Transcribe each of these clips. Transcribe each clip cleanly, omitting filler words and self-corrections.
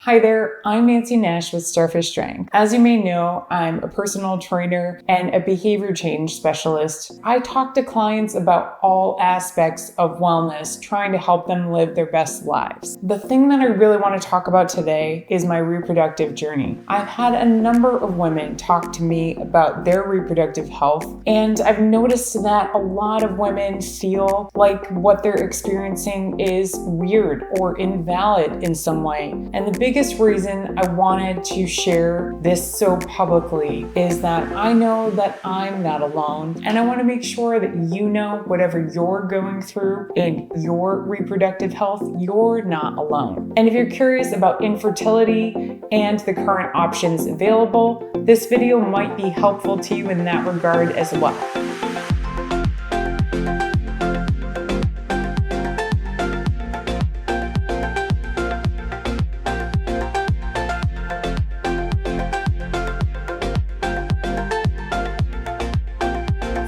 Hi there, I'm Nancy Nash with Starfish Strength. As you may know, I'm a personal trainer and a behavior change specialist. I talk to clients about all aspects of wellness, trying to help them live their best lives. The thing that I really want to talk about today is my reproductive journey. I've had a number of women talk to me about their reproductive health, and I've noticed that a lot of women feel like what they're experiencing is weird or invalid in some way. And the biggest reason I wanted to share this so publicly is that I know that I'm not alone, and I want to make sure that you know whatever you're going through in your reproductive health, you're not alone. And if you're curious about infertility and the current options available, this video might be helpful to you in that regard as well.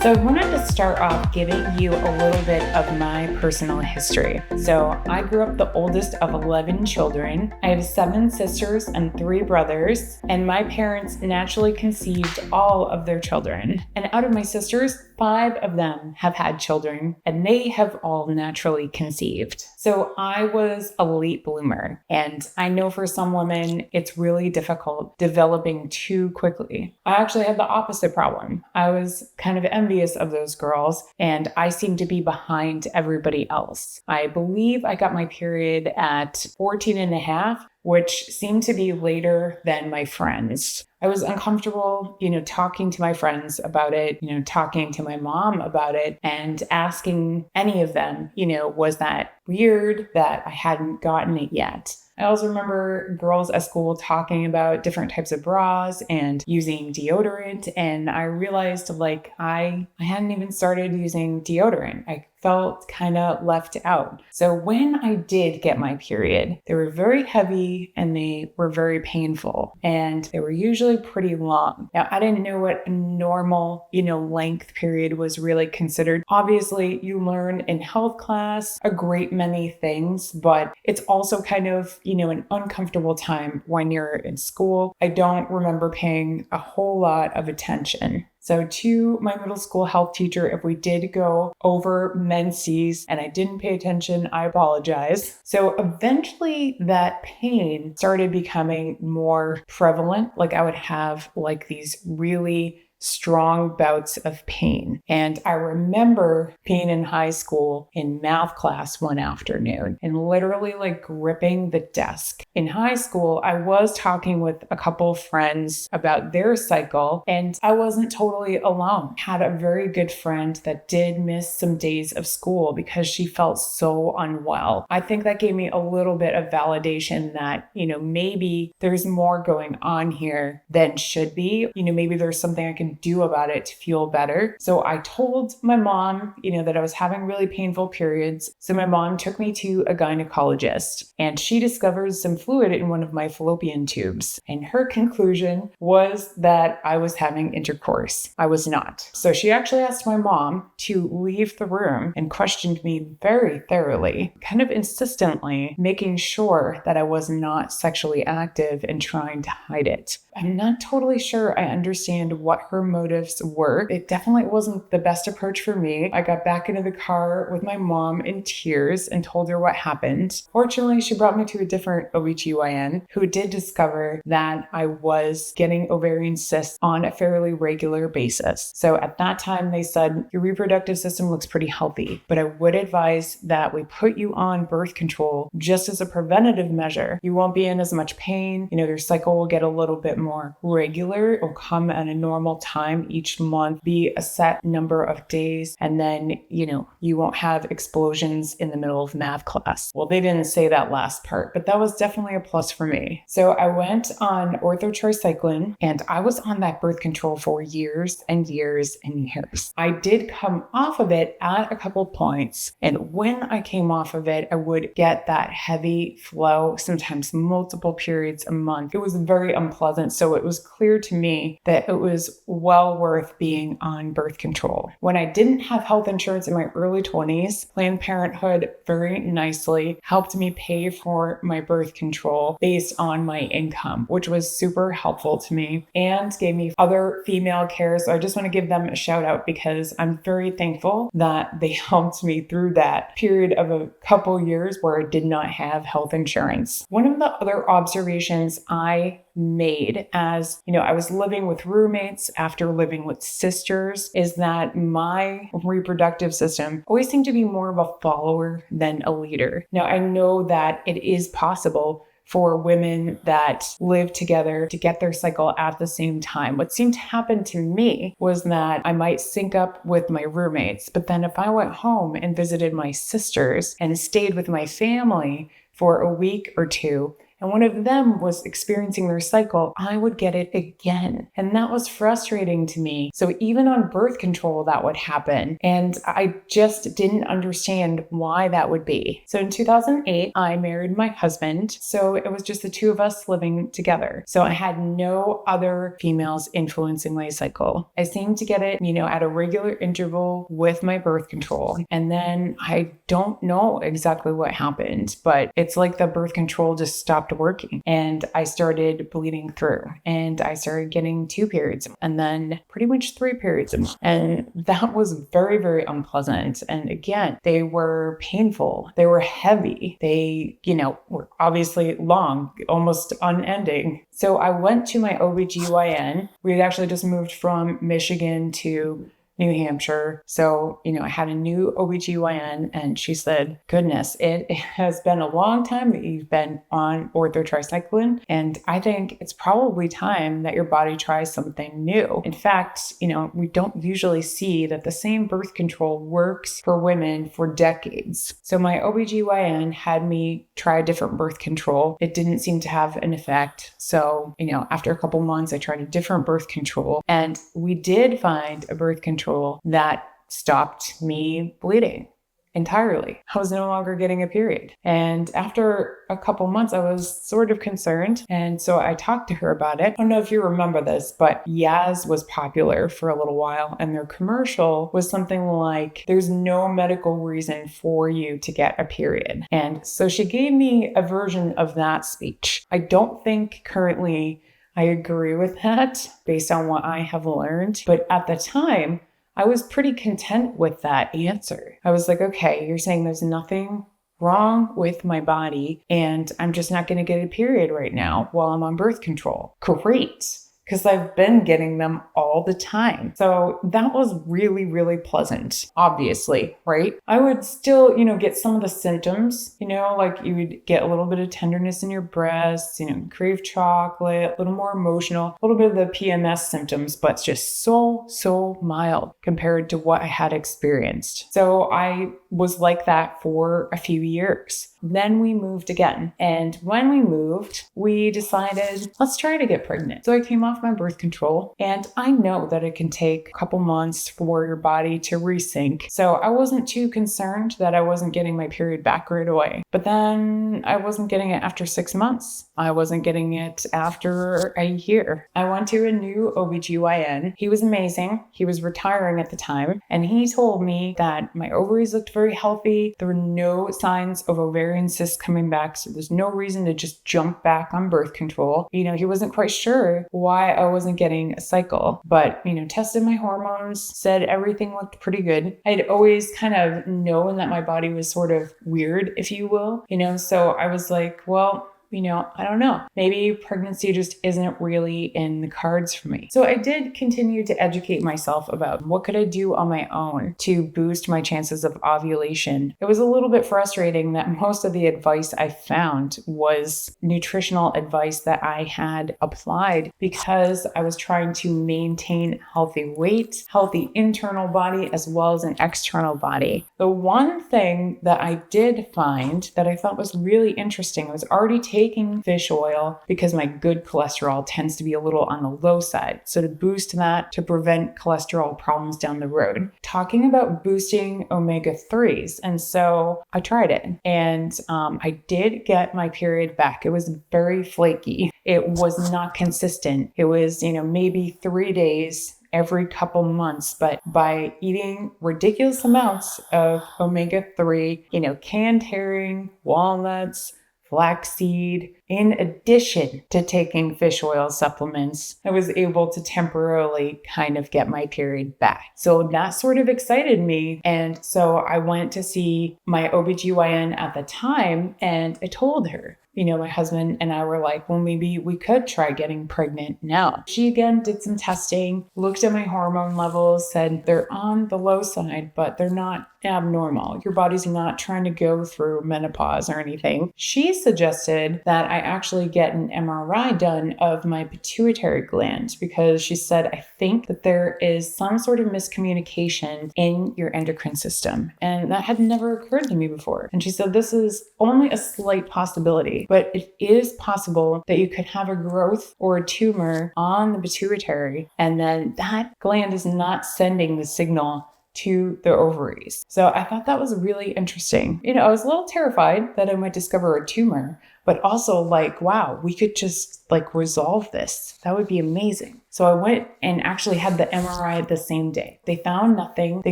So I wanted to start off giving you a little bit of my personal history. So I grew up the oldest of 11 children. I have 7 sisters and 3 brothers, and my parents naturally conceived all of their children. And out of my sisters, 5 of them have had children, and they have all naturally conceived. So I was a late bloomer, and I know for some women, it's really difficult developing too quickly. I actually had the opposite problem. I was kind of envious of those girls, and I seemed to be behind everybody else. I believe I got my period at 14 and a half, which seemed to be later than my friends. I was uncomfortable, talking to my friends about it, talking to my mom about it, and asking any of them, was that weird that I hadn't gotten it yet? I also remember girls at school talking about different types of bras and using deodorant, and I realized I hadn't even started using deodorant. I felt kind of left out. So when I did get my period, they were very heavy and they were very painful, and they were usually pretty long. Now, I didn't know what a normal, length period was really considered. Obviously, you learn in health class a great many things, but it's also kind of, an uncomfortable time when you're in school. I don't remember paying a whole lot of attention. So to my middle school health teacher, if we did go over menses and I didn't pay attention, I apologize. So eventually that pain started becoming more prevalent. I would have these really strong bouts of pain. And I remember being in high school in math class one afternoon and literally gripping the desk. In high school, I was talking with a couple of friends about their cycle, and I wasn't totally alone. I had a very good friend that did miss some days of school because she felt so unwell. I think that gave me a little bit of validation that, maybe there's more going on here than should be. Maybe there's something I can do about it to feel better. So I told my mom, that I was having really painful periods. So my mom took me to a gynecologist, and she discovered some fluid in one of my fallopian tubes. And her conclusion was that I was having intercourse. I was not. So she actually asked my mom to leave the room and questioned me very thoroughly, kind of insistently, making sure that I was not sexually active and trying to hide it. I'm not totally sure I understand what her motives were. It definitely wasn't the best approach for me. I got back into the car with my mom in tears and told her what happened. Fortunately, she brought me to a different OBGYN who did discover that I was getting ovarian cysts on a fairly regular basis. So at that time, they said, your reproductive system looks pretty healthy, but I would advise that we put you on birth control just as a preventative measure. You won't be in as much pain. Your cycle will get a little bit more regular. It will come at a normal time each month, be a set number of days, and then, you won't have explosions in the middle of math class. Well, they didn't say that last part, but that was definitely a plus for me. So I went on orthotricycline, and I was on that birth control for years and years and years. I did come off of it at a couple points, and when I came off of it, I would get that heavy flow, sometimes multiple periods a month. It was very unpleasant And so it was clear to me that it was well worth being on birth control. When I didn't have health insurance in my early 20s, Planned Parenthood very nicely helped me pay for my birth control based on my income, which was super helpful to me and gave me other female care. So I just want to give them a shout out because I'm very thankful that they helped me through that period of a couple years where I did not have health insurance. One of the other observations I made as, I was living with roommates after living with sisters is that my reproductive system always seemed to be more of a follower than a leader. Now, I know that it is possible for women that live together to get their cycle at the same time. What seemed to happen to me was that I might sync up with my roommates, but then if I went home and visited my sisters and stayed with my family for a week or two, and one of them was experiencing their cycle, I would get it again. And that was frustrating to me. So even on birth control, that would happen. And I just didn't understand why that would be. So in 2008, I married my husband. So it was just the two of us living together. So I had no other females influencing my cycle. I seemed to get it, at a regular interval with my birth control. And then I don't know exactly what happened, but it's like the birth control just stopped working and I started bleeding through and I started getting 2 periods and then pretty much 3 periods. And that was very, very unpleasant. And again, they were painful. They were heavy. They, were obviously long, almost unending. So I went to my OBGYN. We had actually just moved from Michigan to New Hampshire. So, I had a new OBGYN and she said, goodness, it has been a long time that you've been on orthotricycline. And I think it's probably time that your body tries something new. In fact, we don't usually see that the same birth control works for women for decades. So my OBGYN had me try a different birth control. It didn't seem to have an effect. So, after a couple months, I tried a different birth control and we did find a birth control that stopped me bleeding entirely. I was no longer getting a period. And after a couple months, I was sort of concerned. And so I talked to her about it. I don't know if you remember this, but Yaz was popular for a little while. And their commercial was something like, there's no medical reason for you to get a period. And so she gave me a version of that speech. I don't think currently I agree with that based on what I have learned. But at the time, I was pretty content with that answer. I was like, okay, you're saying there's nothing wrong with my body and I'm just not going to get a period right now while I'm on birth control. Great. Because I've been getting them all the time. So that was really, really pleasant, obviously, right? I would still, get some of the symptoms, like you would get a little bit of tenderness in your breasts, crave chocolate, a little more emotional, a little bit of the PMS symptoms, but just so mild compared to what I had experienced. So I was like that for a few years. Then we moved again. And when we moved, we decided, let's try to get pregnant. So I came off my birth control and I know that it can take a couple months for your body to resync. So I wasn't too concerned that I wasn't getting my period back right away. But then I wasn't getting it after 6 months. I wasn't getting it after a year. I went to a new OBGYN. He was amazing. He was retiring at the time. And he told me that my ovaries looked very healthy. There were no signs of ovarian cysts coming back. So there's no reason to just jump back on birth control. He wasn't quite sure why I wasn't getting a cycle, but, tested my hormones, said everything looked pretty good. I'd always kind of known that my body was sort of weird, if you will, so I was like, well, I don't know. Maybe pregnancy just isn't really in the cards for me. So I did continue to educate myself about what could I do on my own to boost my chances of ovulation. It was a little bit frustrating that most of the advice I found was nutritional advice that I had applied because I was trying to maintain healthy weight, healthy internal body, as well as an external body. The one thing that I did find that I thought was really interesting, I was already taking taking fish oil because my good cholesterol tends to be a little on the low side. So to boost that, to prevent cholesterol problems down the road. Talking about boosting omega-3s. And so I tried it, and I did get my period back. It was very flaky. It was not consistent. It was, maybe 3 days every couple months, but by eating ridiculous amounts of omega-3, canned herring, walnuts, flaxseed, in addition to taking fish oil supplements, I was able to temporarily kind of get my period back. So that sort of excited me. And so I went to see my OBGYN at the time, and I told her, my husband and I were like, well, maybe we could try getting pregnant now. She again did some testing, looked at my hormone levels, said they're on the low side, but they're not abnormal. Your body's not trying to go through menopause or anything. She suggested that I actually get an MRI done of my pituitary gland because she said, I think that there is some sort of miscommunication in your endocrine system. And that had never occurred to me before. And she said, this is only a slight possibility, but it is possible that you could have a growth or a tumor on the pituitary, and then that gland is not sending the signal to the ovaries. So I thought that was really interesting. I was a little terrified that I might discover a tumor, but also like, wow, we could just resolve this. That would be amazing. So I went and actually had the MRI the same day. They found nothing. They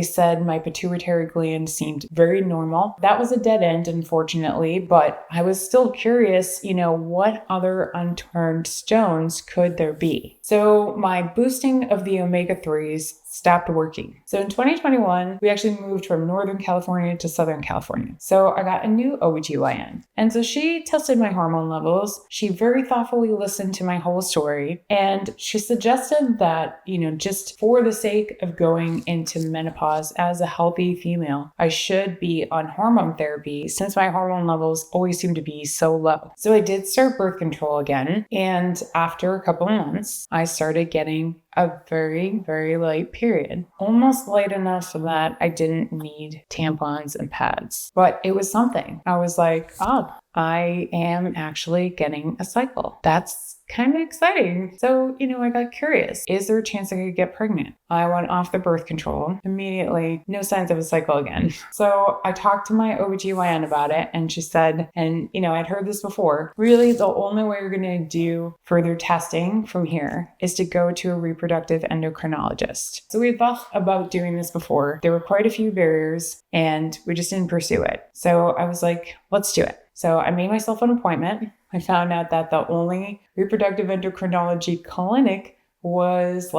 said my pituitary gland seemed very normal. That was a dead end, unfortunately, but I was still curious, what other unturned stones could there be? So my boosting of the omega-3s stopped working. So in 2021, we actually moved from Northern California to Southern California. So I got a new OBGYN. And so she tested my hormone levels. She very thoughtfully listened to my whole story. And she suggested that, just for the sake of going into menopause as a healthy female, I should be on hormone therapy since my hormone levels always seem to be so low. So I did start birth control again. And after a couple of months, I started getting a very, very light period. Almost light enough so that I didn't need tampons and pads. But it was something. I was like, oh, I am actually getting a cycle. That's kind of exciting. So, I got curious. Is there a chance I could get pregnant? I went off the birth control immediately. No signs of a cycle again. So I talked to my OBGYN about it, and she said, and I'd heard this before, really the only way you're going to do further testing from here is to go to a reproductive endocrinologist. So we thought about doing this before. There were quite a few barriers, and we just didn't pursue it. So I was like, let's do it. So I made myself an appointment. I found out that the only reproductive endocrinology clinic was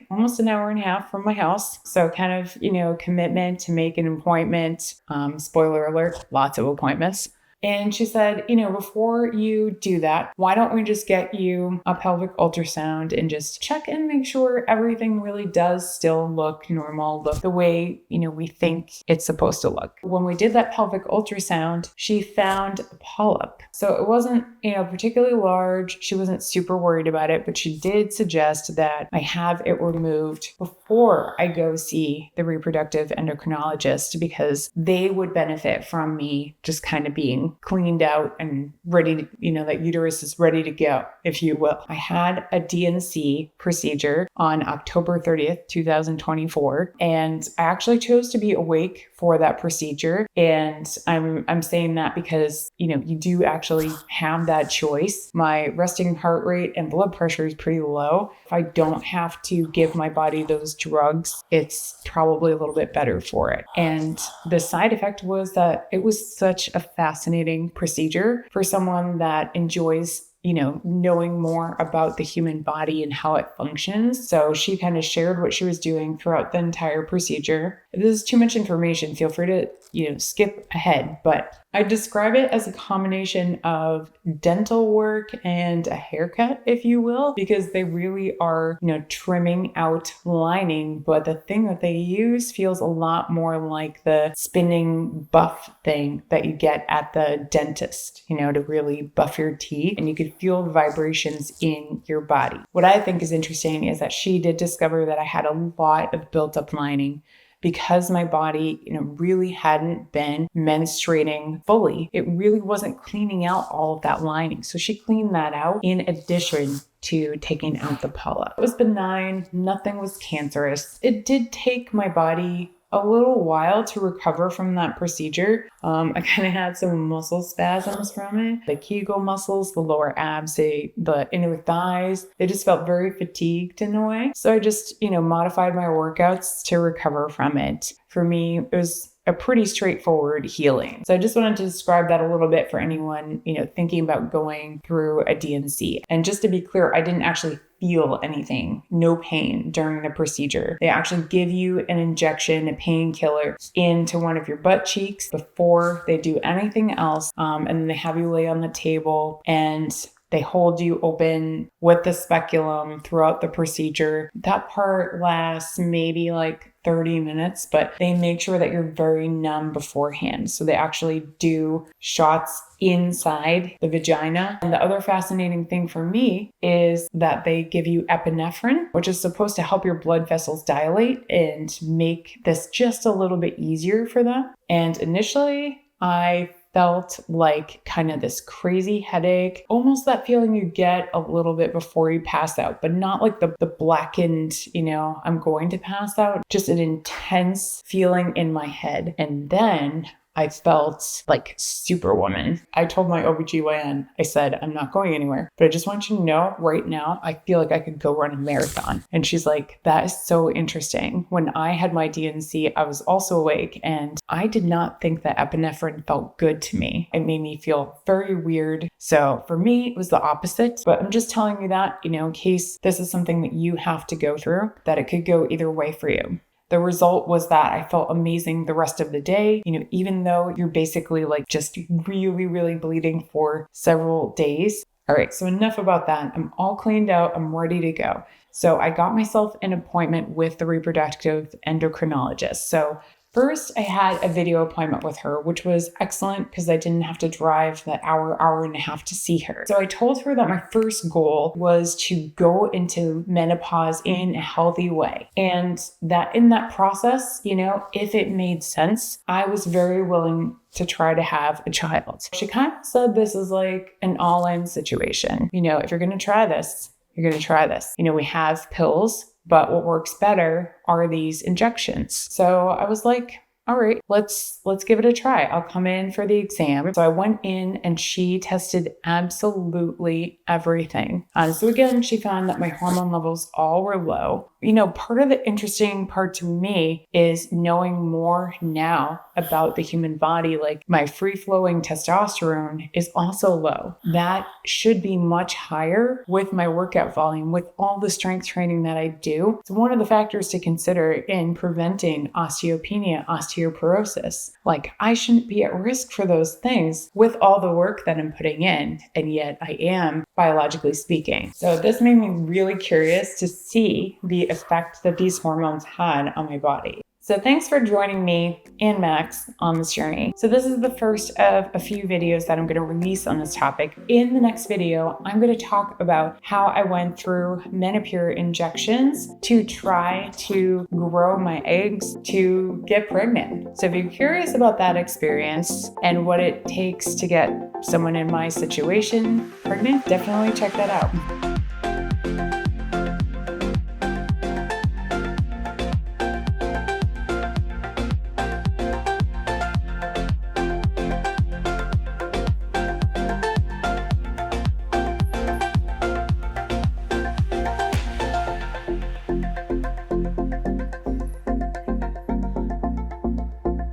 almost an hour and a half from my house. So kind of, commitment to make an appointment. Spoiler alert, lots of appointments. And she said, before you do that, why don't we just get you a pelvic ultrasound and just check and make sure everything really does still look normal, look the way, we think it's supposed to look. When we did that pelvic ultrasound, she found a polyp. So it wasn't, particularly large. She wasn't super worried about it, but she did suggest that I have it removed before I go see the reproductive endocrinologist because they would benefit from me just kind of being cleaned out and ready to, that uterus is ready to go, if you will. I had a DNC procedure on October 30th, 2024, and I actually chose to be awake for that procedure. And I'm saying that because, you do actually have that choice. My resting heart rate and blood pressure is pretty low. If I don't have to give my body those drugs, it's probably a little bit better for it. And the side effect was that it was such a fascinating procedure for someone that enjoys knowing more about the human body and how it functions. So she kind of shared what she was doing throughout the entire procedure. If this is too much information, feel free to, skip ahead. But I describe it as a combination of dental work and a haircut, if you will, because they really are, trimming out lining. But the thing that they use feels a lot more like the spinning buff thing that you get at the dentist, to really buff your teeth, and you could feel the vibrations in your body. What I think is interesting is that she did discover that I had a lot of built up lining because my body, really hadn't been menstruating fully, it really wasn't cleaning out all of that lining. So she cleaned that out in addition to taking out the polyp. It was benign, nothing was cancerous. It did take my body a little while to recover from that procedure. I kind of had some muscle spasms from it. The Kegel muscles, the lower abs, the inner thighs, they just felt very fatigued in a way. So I just, modified my workouts to recover from it. For me, it was a pretty straightforward healing. So I just wanted to describe that a little bit for anyone, thinking about going through a DNC. And just to be clear, I didn't actually feel anything, no pain during the procedure. They actually give you an injection, a painkiller into one of your butt cheeks before they do anything else. And then they have you lay on the table and they hold you open with the speculum throughout the procedure. That part lasts maybe like 30 minutes, but they make sure that you're very numb beforehand. So they actually do shots inside the vagina. And the other fascinating thing for me is that they give you epinephrine, which is supposed to help your blood vessels dilate and make this just a little bit easier for them. And initially, I felt like kind of this crazy headache, almost that feeling you get a little bit before you pass out, but not like the blackened, I'm going to pass out, just an intense feeling in my head. And then I felt like Superwoman. I told my OBGYN, I said, I'm not going anywhere, but I just want you to know right now, I feel like I could go run a marathon. And she's like, that is so interesting. When I had my DNC, I was also awake and I did not think that epinephrine felt good to me. It made me feel very weird. So for me, it was the opposite, but I'm just telling you that, in case this is something that you have to go through, that it could go either way for you. The result was that I felt amazing the rest of the day, even though you're basically like just really, really bleeding for several days. All right, so enough about that. I'm all cleaned out. I'm ready to go. So I got myself an appointment with the reproductive endocrinologist. So first, I had a video appointment with her, which was excellent because I didn't have to drive that hour and a half to see her. So I told her that my first goal was to go into menopause in a healthy way. And that in that process, if it made sense, I was very willing to try to have a child. She kind of said this is like an all-in situation. If you're going to try this, you're going to try this. We have pills, but what works better are these injections. So I was like, all right, let's give it a try. I'll come in for the exam. So I went in and she tested absolutely everything. So again, she found that my hormone levels all were low. Part of the interesting part to me is knowing more now about the human body. Like my free-flowing testosterone is also low. That should be much higher with my workout volume, with all the strength training that I do. It's one of the factors to consider in preventing osteopenia, osteoporosis. Like I shouldn't be at risk for those things with all the work that I'm putting in, and yet I am, biologically speaking. So this made me really curious to see the effect that these hormones had on my body. So thanks for joining me and Max on this journey. So this is the first of a few videos that I'm going to release on this topic. In the next video, I'm going to talk about how I went through Menopur injections to try to grow my eggs to get pregnant. So if you're curious about that experience and what it takes to get someone in my situation pregnant, definitely check that out.